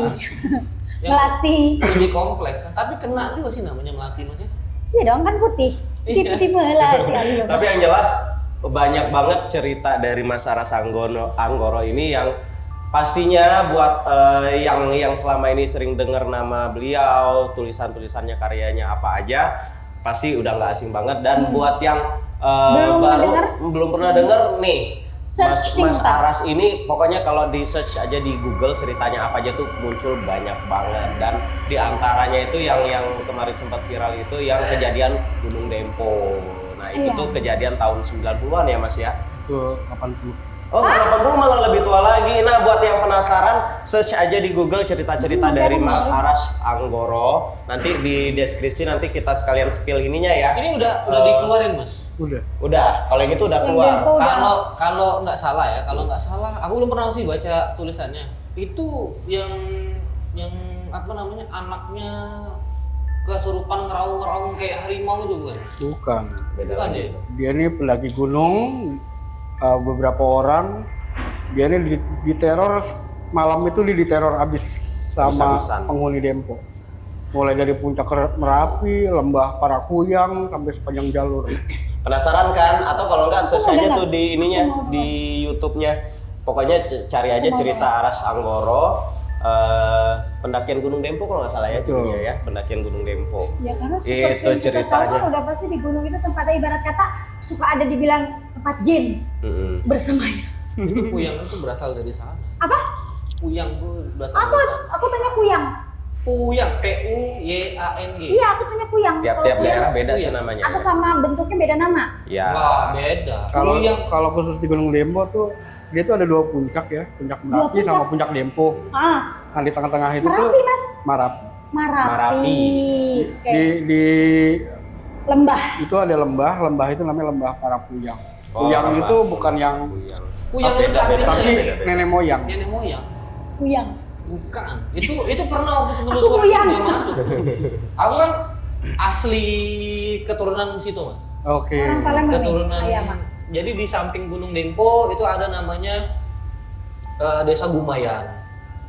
S2: Yang
S1: melatih.
S2: lebih kompleks kan, tapi kena juga sih namanya melatih maksudnya.
S1: Iya dong kan putih,
S2: Iya.
S1: tipe melatih.
S4: Tapi yang jelas banyak banget cerita dari Mas Aras Anggoro ini yang pastinya buat yang selama ini sering dengar nama beliau, tulisannya karyanya apa aja, pasti udah nggak asing banget. Dan buat yang belum pernah dengar nih,
S1: Searching
S4: Mas
S1: ntar.
S4: Aras ini pokoknya kalau di search aja di Google ceritanya apa aja tuh muncul banyak banget. Dan di antaranya itu yang kemarin sempat viral itu yang kejadian Gunung Dempo. Nah itu
S1: Iya.
S4: tuh kejadian tahun 90-an ya Mas ya?
S3: Itu 80.
S4: Oh, 80 malah lebih tua lagi. Nah, buat yang penasaran, search aja di Google cerita-cerita dari Mas Aras Anggoro. Nanti di deskripsi nanti kita sekalian spill ininya ya.
S2: Ini udah dikeluarin, Mas.
S4: Udah. Kalau yang itu udah
S1: Yang
S4: keluar.
S1: Dempo udah.
S2: Kalau nggak salah ya, aku belum pernah sih baca tulisannya. Itu yang apa namanya, anaknya kesurupan ngeraung kayak harimau itu bukan?
S3: Bukan.
S2: Bukan ya?
S3: Dia ini pendaki gunung, beberapa orang. Dia ini diteror malam itu, diteror abis sama
S4: Habis-habisan.
S3: penghuni Dempo. Mulai dari puncak Merapi, lembah Parakuyang sampai sepanjang jalur.
S4: Penasaran kan? Atau kalau enggak
S1: Aku
S4: search
S1: mau
S4: aja
S1: dengar.
S4: tuh di ininya, di YouTube-nya. Pokoknya cari aja cerita Aras Anggoro. Pendakian Gunung Dempo kalau nggak salah ya judulnya ya, pendakian Gunung Dempo.
S1: Ya karena
S4: Itu
S1: seperti yang kita tahu
S4: ceritanya.
S1: kan udah pasti di gunung itu tempatnya ibarat kata suka ada dibilang tempat jin
S4: Mm-mm.
S1: bersemayam.
S2: Itu Puyang itu berasal dari sana.
S1: Apa?
S2: Puyang tuh berasal
S1: Apa?
S2: dari sana.
S1: Aku tanya kuyang.
S2: Puyang, P-U-Y-A-N-G.
S1: Iya, aku tanya kuyang.
S4: Tiap-tiap
S1: Kalau kuyang,
S4: daerah beda sih
S2: Puyang.
S4: namanya.
S1: atau sama bentuknya beda nama.
S4: Ya.
S2: Wah, beda. Puyang.
S3: Kalau khusus di Gunung Dempo tuh dia tuh ada 2 puncak ya, puncak Merapi
S1: puncak?
S3: sama puncak Dempo.
S1: Ah,
S3: Nah di tengah-tengah itu tuh
S1: Merapi Mas.
S3: Marapi.
S1: Marapi. Oke.
S3: Di
S1: Lembah.
S3: itu ada lembah itu namanya lembah Parapuyang.
S4: Oh,
S3: Puyang
S4: lembah.
S3: itu bukan yang
S2: Puyang
S4: Oh,
S2: itu
S4: beda,
S2: artinya
S3: tapi
S2: nenek.
S3: nenek moyang.
S2: Nenek moyang.
S1: Kuyang.
S2: Bukan. Itu pernah waktu
S1: Aku
S2: penelusuran
S1: Puyang.
S2: dia masuk. Aku kan asli keturunan situ, Mas.
S3: Oke.
S1: Orang Palembang nih.
S2: Keturunan.
S1: Ayam. Mak.
S2: Jadi di samping Gunung Dempo itu ada namanya Desa Gumayan.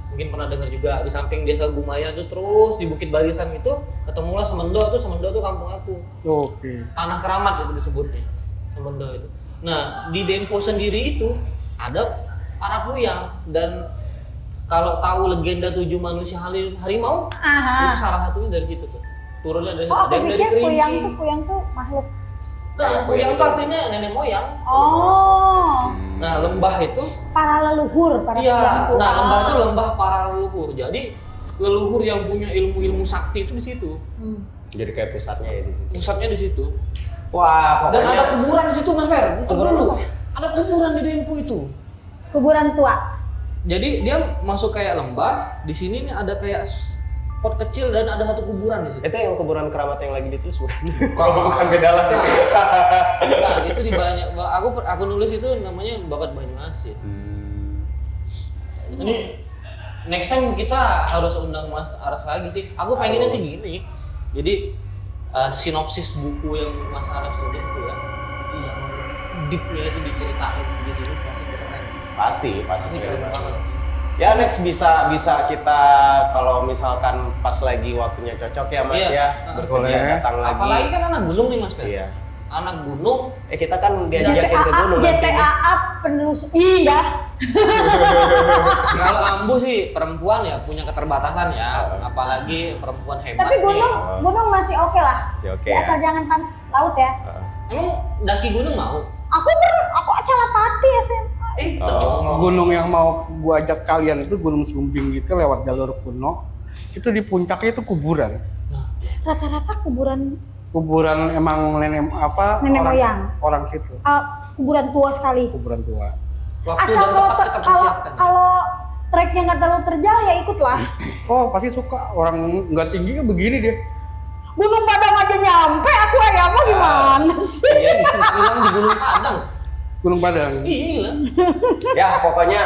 S2: Mungkin pernah dengar juga, di samping Desa Gumayan itu terus di Bukit Barisan itu ketemulah Semendo tuh kampung aku.
S3: Oke.
S2: Tanah Keramat itu disebutnya. Semendo itu. Nah, di Dempo sendiri itu ada Parapuyang, dan kalau tahu legenda 7 manusia harimau, itu
S1: Aha.
S2: salah satunya dari situ tuh. Turunnya dari
S1: Oh,
S2: ada
S1: aku
S2: yang dari
S1: pikir
S2: Kerinci.
S1: kuyang tuh makhluk.
S2: Nah, Puyang itu artinya nenek moyang.
S1: Oh.
S2: Nah, lembah itu
S1: Para leluhur, para
S2: iya,
S1: kuyang tuh.
S2: nah lembah
S1: Ah.
S2: itu lembah para leluhur. Jadi leluhur yang punya ilmu-ilmu sakti itu di situ.
S1: Hmm.
S4: Jadi kayak pusatnya ya di situ.
S2: Pusatnya di situ.
S4: Wah,
S2: Dan
S4: pokoknya
S2: ada kuburan di situ, Mas Fer.
S4: Kuburan
S2: Dulu.
S4: apa?
S2: Ada kuburan di Dempo itu.
S1: Kuburan tua.
S2: Jadi dia masuk kayak lembah, di sini nih ada kayak pot kecil dan ada satu kuburan di situ.
S4: itu yang kuburan keramat yang lagi ditulis bukan?
S2: Kalau
S4: bukan beda lagi.
S2: Bukan, itu di banyak. Aku nulis itu namanya Babat Banyuasin. Ini next time kita harus undang Mas Aras lagi sih. Aku pengennya sih gini. Jadi sinopsis buku yang Mas Aras tulis itu ya, yang deepnya itu diceritain di sini pasti keren.
S4: Pasti
S2: Pasti keren
S4: keren.
S2: banget.
S4: Ya next bisa kita kalau misalkan pas lagi waktunya cocok ya Mas
S2: Iya.
S4: ya,
S3: Boleh.
S4: bersedia datang lagi.
S2: Apalagi kan anak gunung nih Mas Fer.
S4: Iya.
S2: Anak gunung.
S4: Kita kan diajakin ke gunung nanti.
S1: JTAA penelusur. Iya.
S2: Kalau Ambu sih perempuan ya punya keterbatasan ya, apalagi perempuan hebat.
S1: Tapi
S2: nih.
S1: gunung masih oke lah.
S4: Masih oke
S1: Asal
S4: ya.
S1: jangan laut ya.
S2: Emang daki gunung mau?
S1: Aku Calapati SMA.
S3: Gunung yang mau gua ajak kalian itu Gunung Sumbing gitu lewat jalur kuno. Itu di puncaknya itu kuburan.
S2: Nah,
S1: Rata-rata kuburan
S3: Emang nenek
S1: Nenek
S3: orang,
S1: moyang.
S3: orang situ.
S1: kuburan tua sekali.
S3: Kuburan tua.
S2: waktu
S1: Asal
S2: dan
S1: kalau
S2: tempat kita
S1: kalau
S2: persiapkan.
S1: kalau treknya nggak terlalu terjal ya ikutlah.
S3: Oh pasti suka, orang nggak tinggi kan begini dia.
S1: Gunung Padang aja nyampe, aku ayamnya gimana sih?
S2: Iya, hilang di Gunung Padang.
S3: Gunung Padang.
S2: Iya, hilang.
S4: Ya pokoknya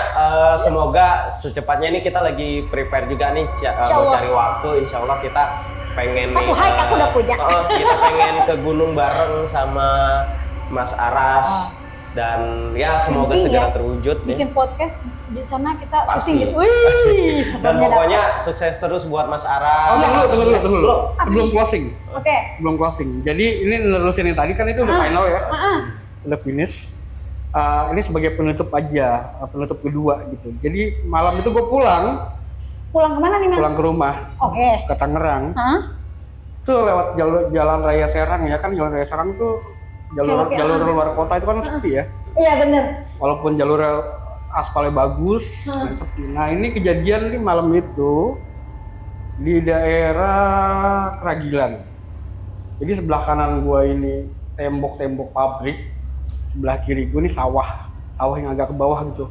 S4: semoga secepatnya ini kita lagi prepare juga nih mau
S1: Allah.
S4: cari waktu. Insya Allah kita pengen
S1: Sepatu hike aku udah punya.
S4: kita pengen ke gunung bareng sama Mas Aras dan ya semoga
S1: Mimpi
S4: segera
S1: ya.
S4: terwujud deh.
S1: Bikin podcast di sana kita
S4: Pasti.
S1: syuting gitu. Wih,
S4: Dan
S1: seremnya
S4: pokoknya sukses terus buat Mas Aras.
S3: Oh, tunggu dulu.
S1: Apa
S3: Sebelum
S1: nih?
S3: closing.
S1: Oke.
S3: Belum closing. Jadi ini nerusin yang tadi kan itu udah final ya. Udah finish. Ini sebagai penutup aja, penutup kedua gitu. Jadi malam itu gue pulang
S1: Kemana nih Mas?
S3: ke rumah
S1: Oke.
S3: ke Tangerang.
S1: Hah?
S3: Tuh lewat jalan raya Serang ya kan, jalan raya Serang tuh jalur
S1: Oke.
S3: luar kota itu kan sepi ya.
S1: Iya bener.
S3: Walaupun jalur aspalnya bagus, dan sepi. Nah ini kejadian nih malam itu di daerah Keragilan. Jadi sebelah kanan gua ini tembok-tembok pabrik, sebelah kiri gua ini sawah sawah yang agak ke bawah gitu.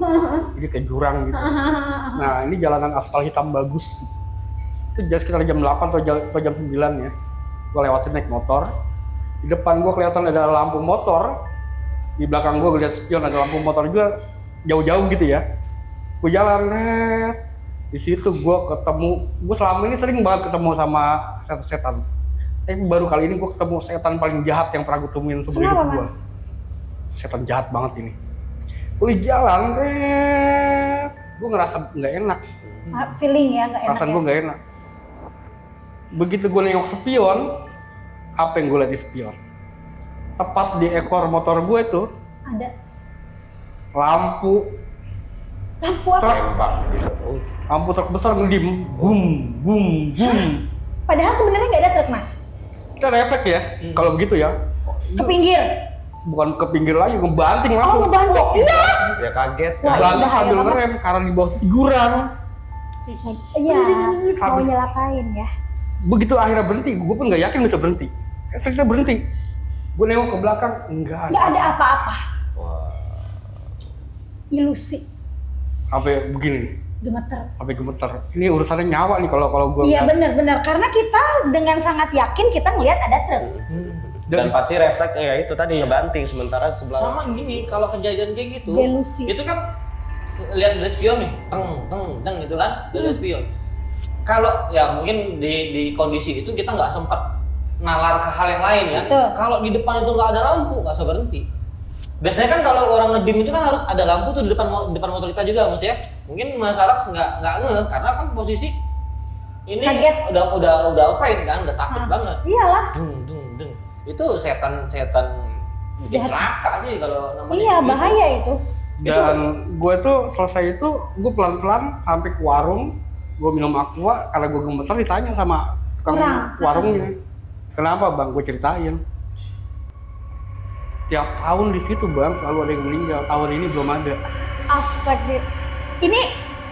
S3: Jadi kayak jurang gitu. Nah, ini jalanan aspal hitam bagus gitu. Itu sekitar jam 8 atau jam 9 ya. Gue lewat sini naik motor. Di depan gue kelihatan ada lampu motor. Di belakang gue lihat spion ada lampu motor juga jauh-jauh gitu ya. Gue jalan net. Di situ gue ketemu, gue selama ini sering banget ketemu sama setan. Tapi baru kali ini gue ketemu setan paling jahat yang pernah gue temuin seumur hidup gue. Setan jahat banget ini. Gue jalan, gue ngerasa nggak enak.
S1: Feeling ya nggak enak.
S3: Perasaan
S1: Ya?
S3: gue nggak enak. Begitu gue nengok spion, apa yang gue lihat di spion? Tepat di ekor motor gue tuh
S1: Ada
S3: lampu
S1: apa?
S4: Tembak gitu.
S3: lampu truk besar ngedim, boom, boom, boom.
S1: Padahal sebenarnya nggak ada truk mas.
S3: Kita refleks ya, kalau begitu ya.
S1: Ke pinggir.
S3: Bukan ke pinggir lagi, ngebanting
S1: Oh
S3: langsung.
S1: ngebanting. Iya.
S4: Ya kaget.
S1: Wah,
S3: Ngebanting
S1: bahaya
S3: sambil
S1: banget.
S3: ngerem karena di bawah figuran.
S1: Iya. Mau
S3: Sambil-
S1: nyelakain ya.
S3: Begitu akhirnya berhenti, gue pun nggak yakin bisa berhenti. Kita berhenti. Gue nengok ke belakang, enggak
S1: Nggak ada apa-apa.
S4: Wah.
S1: Ilusi.
S3: Sampai begini,
S1: Gemeter.
S3: sampai gemeter. Ini urusannya nyawa nih kalau gue.
S1: Iya benar-benar karena kita dengan sangat yakin kita ngelihat ada truk.
S4: Dan pasti refleks ya itu tadi ngebanting sementara sebelah.
S2: Sama gini, kalau kejadian kayak gitu,
S1: Delusi.
S2: itu kan lihat dari spion nih, teng gitu kan, dari spion. Kalau ya mungkin di kondisi itu kita nggak sempat nalar ke hal yang lain ya.
S1: Betul.
S2: Kalau di depan itu nggak ada lampu, nggak usah berhenti. Biasanya kan kalau orang ngedim itu kan harus ada lampu tuh di depan motor kita juga, maksudnya. Mungkin Mas Aras nggak ngeh karena kan posisi ini
S1: Kaget.
S2: udah afraid kan, udah takut banget.
S1: Iyalah.
S2: Dung. Itu setan bikin
S1: Jahat.
S2: celaka sih kalau namanya.
S1: Iya
S2: gitu.
S1: bahaya itu.
S3: Dan gue tuh selesai itu, gue pelan-pelan sampai ke warung, gue minum aqua karena gue gemeter ditanya sama tukang
S1: Orang.
S3: warungnya. Kenapa bang? Gue ceritain. Tiap tahun di situ bang selalu ada yang meninggal. Tahun ini belum ada.
S1: Astagfirullah. Ini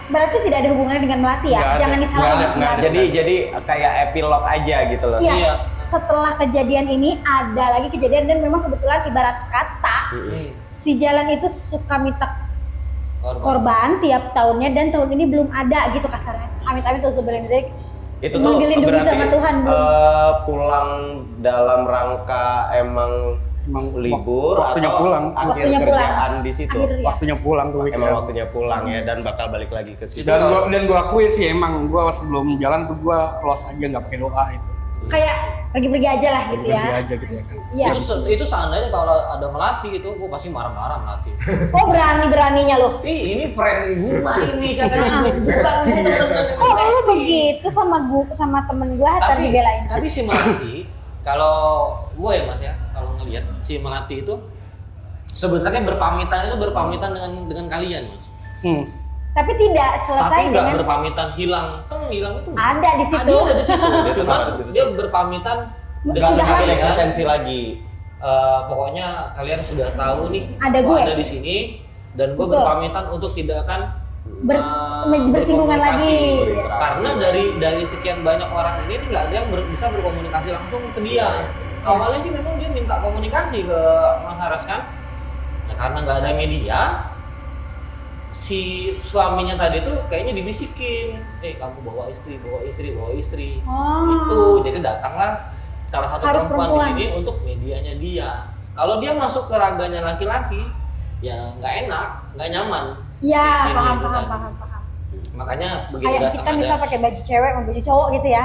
S1: berarti tidak ada hubungannya dengan Melati ya?
S3: Nggak ada.
S1: Jangan disalahin.
S3: Nggak ada, nggak ada.
S4: Jadi kayak epilog aja gitu loh.
S1: Iya.
S2: Iya.
S1: Setelah kejadian ini ada lagi kejadian dan memang kebetulan ibarat kata si jalan itu suka minta korban tiap tahunnya dan tahun ini belum ada gitu kasarnya. Amit-amit tuh sebenarnya
S4: Itu tuh
S1: dilindungi
S4: berarti
S1: sama Tuhan belum.
S4: pulang dalam rangka emang
S3: Emang
S4: libur
S3: waktunya
S4: atau
S3: pulang.
S4: akhir
S1: Waktunya pulang.
S4: kerjaan di situ.
S1: Akhir ya.
S3: Waktunya pulang tuh weekend.
S4: Emang waktunya pulang ya dan bakal balik lagi ke situ.
S3: Dan gue akui sih emang gue sebelum jalan tuh gue close aja nggak pakai doa itu.
S1: Kayak pergi-pergi aja lah gitu ya.
S3: Pergi aja gitu ya kan.
S1: Iya.
S2: Itu seandainya kalau ada Melati itu, gue pasti marah-marah Melati.
S1: Oh berani-beraninya loh.
S2: Ih, ini friend gua ini katanya.
S1: Kok lu begitu sama temen gue ntar dibelain.
S2: Tapi si Melati, kalau gue ya Mas ya, kalau ngelihat si Melati itu sebenarnya berpamitan dengan kalian Mas.
S1: Tapi tidak selesai
S2: Tapi nggak
S1: dengan
S2: berpamitan hilang itu.
S1: ada di situ.
S2: Ada di situ.
S4: Dia
S2: Cuman
S4: tetap ada di situ.
S2: dia berpamitan
S1: Sudah
S2: dengan
S1: lama.
S2: kalian.
S4: Eksistensi lagi.
S2: Pokoknya kalian sudah tahu nih
S1: Ada
S2: gua
S1: gue.
S2: ada di sini dan gue
S1: Betul.
S2: berpamitan untuk tidak akan
S1: Bersinggungan
S2: berkomunikasi.
S1: lagi.
S2: Karena dari sekian banyak orang ini nggak ada yang bisa berkomunikasi langsung ke dia. Awalnya sih memang dia minta komunikasi ke Mas Haras kan. Nah, karena nggak ada media, si suaminya tadi tuh kayaknya dibisikin, kamu bawa istri.
S1: Oh.
S2: Itu jadi datanglah salah satu
S1: Harus
S2: perempuan di
S1: perempuan.
S2: sini untuk medianya dia. Kalau dia masuk ke raganya laki-laki, ya nggak enak, nggak nyaman.
S1: Ya,
S2: Ini
S1: paham,
S2: itu
S1: paham,
S2: tadi.
S1: paham, paham.
S2: Makanya begitu
S1: Kayak
S2: datang
S1: kita misal
S2: ada.
S1: pakai baju cewek sama baju cowok gitu ya.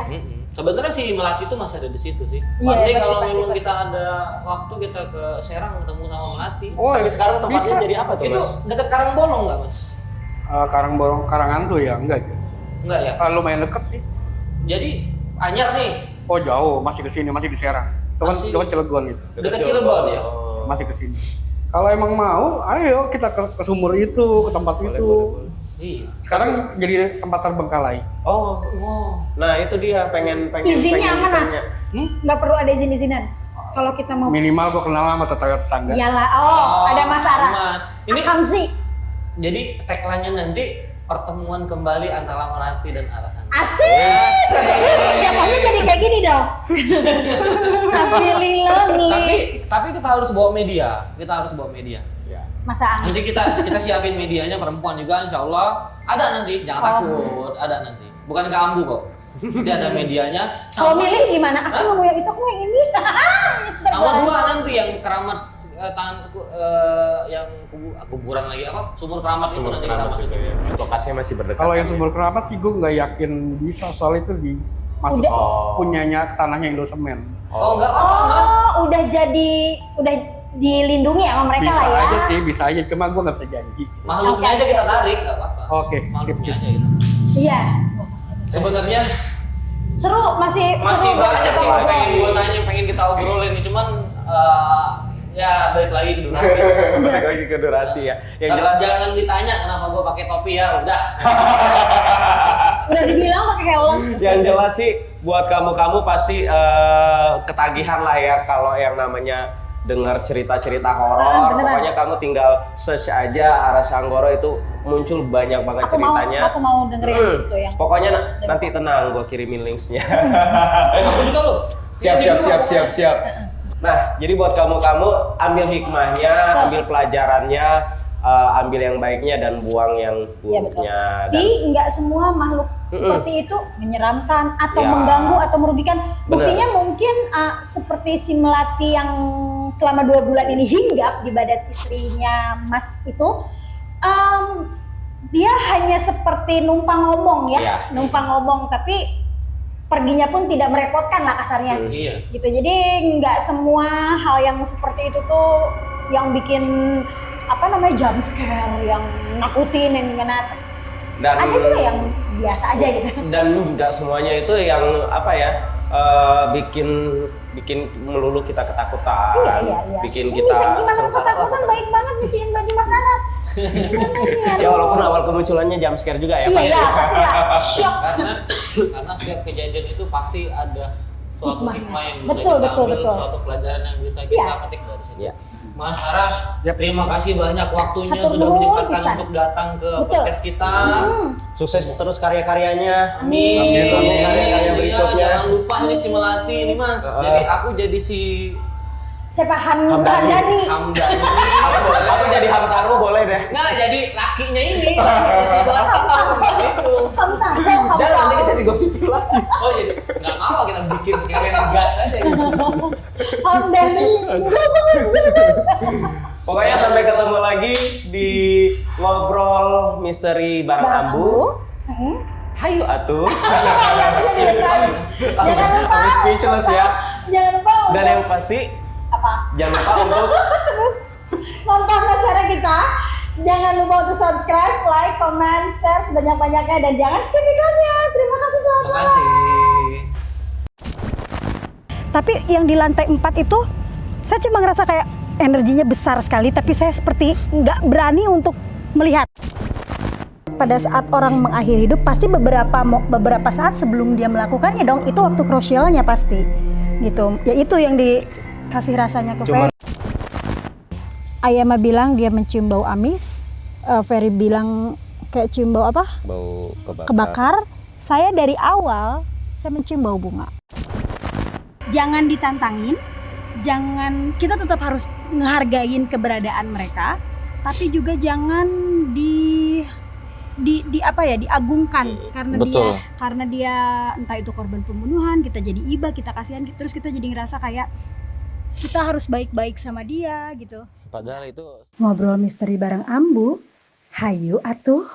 S2: Sebenarnya si Melati itu masih ada di situ sih.
S1: Iya,
S2: Nanti
S1: pasti,
S2: kalau
S1: pasti,
S2: memang
S1: pasti.
S2: kita ada waktu kita ke Serang ketemu sama Melati.
S3: Oh,
S4: Tapi sekarang tempatnya
S3: bisa.
S4: jadi apa tuh
S2: Itu
S4: Mas?
S2: dekat Karangbolong nggak Mas?
S3: Karangantu ya enggak.
S2: Enggak ya.
S3: Lumayan deket sih.
S2: Jadi Anyar nih,
S3: Oh jauh, masih ke sini, masih di Serang. Itu kan
S2: Masih.
S3: dekat Cilegon gitu.
S2: dekat Cilegon ya.
S3: Masih ke sini. Kalau emang mau, ayo kita ke sumur itu, ke tempat itu.
S2: Iya.
S3: Sekarang jadi tempat terbengkalai.
S4: Oh,
S2: Wow.
S4: nah itu dia pengen
S1: Izinnya aman mas,
S4: tanya.
S1: nggak perlu ada izin-izinan. Kalau kita mau,
S3: Minimal gua kenal sama tetangga-tetangga.
S1: iyalah. Oh, ada Mas Aras.
S2: aman. Ini
S1: Akam sih,
S2: jadi tagline-nya nanti pertemuan kembali antara Melati dan Aras.
S1: asik. Jatuhnya jadi kayak gini dong. Feeling lonely.
S2: Tapi kita harus bawa media. Kita harus bawa media.
S4: Ya.
S1: masa angin.
S2: Nanti kita siapin medianya perempuan juga, insya Allah ada nanti, jangan takut, ada nanti. Bukan ke Ambu kok. Nanti ada medianya.
S1: Kalau milih gimana? Aku nggak mau yang itu, aku mau yang ini.
S2: Sama dua nanti yang keramat yang kuburan lagi apa? Sumur keramat itu nanti kita masukin.
S4: Lokasinya masih berdekatan.
S3: Kalau yang sumur keramat sih gue nggak yakin bisa, soal itu masuk punyanya tanahnya Indosemen.
S2: Oh enggak apa-apa Mas.
S1: Udah dilindungi sama mereka
S3: Bisa
S1: lah ya.
S3: aja sih, bisa aja. Cuma gue nggak bisa janji.
S2: Makhluknya aja kita tarik, nggak apa-apa.
S3: Oke,
S2: Makhluknya
S3: sip.
S2: aja gitu.
S1: Iya.
S2: Sebenarnya
S1: Seru, masih
S2: masih
S1: seru
S2: banyak
S1: kita
S2: sih yang
S1: ngobrol.
S2: pengen gue tanya, pengen kita obrolin, cuman ya balik lagi ke durasi.
S4: Balik lagi ke durasi ya. Yang jelas
S2: Jangan ditanya kenapa gue pakai topi ya, udah.
S1: Udah dibilang pakai helm.
S4: yang jelas sih buat kamu pasti ketagihan lah ya kalau yang namanya dengar cerita-cerita horor.
S1: Beneran.
S4: Pokoknya kamu tinggal search aja Aras Anggoro, itu muncul banyak banget ceritanya.
S1: Aku mau dengerin itu yang.
S4: Pokoknya nanti tenang, gue kirimin linksnya.
S2: Aku juga loh.
S4: Siap. Nah, jadi buat kamu ambil hikmahnya, ambil pelajarannya, ambil yang baiknya dan buang yang
S1: Iya betul.
S4: buruknya.
S1: Nggak semua makhluk seperti itu menyeramkan atau
S4: Ya.
S1: mengganggu atau merugikan. Buktinya mungkin seperti si Melati yang selama 2 bulan ini hinggap di badan istrinya Mas itu, dia hanya seperti numpang ngomong ya,
S4: Ya.
S1: numpang ngomong, tapi perginya pun tidak merepotkan lah kasarnya.
S2: Iya.
S1: Gitu. Jadi nggak semua hal yang seperti itu tuh yang bikin jump scare, yang nakutin, yang gimana.
S4: Dan
S1: Ada juga yang biasa aja gitu.
S4: dan nggak semuanya itu yang bikin melulu kita ketakutan.
S1: Iya.
S4: Bikin
S1: Ini
S4: kita
S1: gimana
S4: sengsara.
S1: ketakutan baik banget nyuciin baju Mas Aras. Gimana nih?
S4: Ya walaupun awal kemunculannya jump scare juga ya.
S1: Iya, pasti lah. Shock.
S2: Karena setiap kejadian itu pasti ada suatu
S1: Hikmahnya.
S2: hikmah yang bisa
S1: Betul,
S2: kita
S1: betul,
S2: ambil,
S1: betul.
S2: suatu pelajaran yang bisa kita
S1: Iya.
S2: petik dari situ.
S4: Iya.
S2: Mas Aras, terima kasih banyak waktunya
S1: Hatur
S2: sudah
S1: nuhun
S2: menyempatkan
S1: pisan.
S2: untuk datang ke
S1: Betul.
S2: podcast kita.
S4: Sukses terus karya-karyanya.
S1: Amin.
S4: Karya-karya
S2: Iya,
S4: berikutnya.
S2: jangan lupa ini si Melati ini Mas. Jadi aku jadi si
S1: Siapa Hamdani?
S2: Hamdani.
S4: Aku jadi Hamtaro boleh deh.
S2: Nggak, jadi lakinya ini. Masih belakang itu.
S4: Jangan nanti kita digosipin lagi.
S2: Oh jadi nggak apa kita bikin sekalian gas aja gitu.
S1: Hamdani.
S4: Pokoknya sampai ketemu lagi di ngobrol misteri Barang Ambu. Hayu atuh.
S1: Jangan lupa.
S4: Aku speechless ya.
S1: Jangan lupa.
S4: Dan yang pasti
S1: apa?
S4: jangan lupa untuk
S1: Terus nonton acara kita. Jangan lupa untuk subscribe, like, comment, share sebanyak-banyaknya, dan jangan skip iklannya. Terima kasih
S2: Terima
S1: selamat.
S2: kasih.
S1: Tapi yang di lantai 4 itu saya cuma ngerasa kayak energinya besar sekali, tapi saya seperti nggak berani untuk melihat. Pada saat orang mengakhiri hidup pasti beberapa saat sebelum dia melakukannya dong, itu waktu krusialnya pasti gitu. Ya itu yang dikasih rasanya ke Ferry. Ayama bilang dia mencium bau amis, Ferry bilang kayak cium bau apa?
S4: bau
S1: Kebakar. Saya dari awal saya mencium bau bunga. Jangan ditantangin, kita tetap harus ngehargain keberadaan mereka, tapi juga jangan diagungkan karena dia entah itu korban pembunuhan, kita jadi iba, kita kasihan, terus kita jadi ngerasa kayak kita harus baik-baik sama dia gitu.
S2: Padahal itu
S1: Ngobrol misteri bareng Ambu, hayu atuh.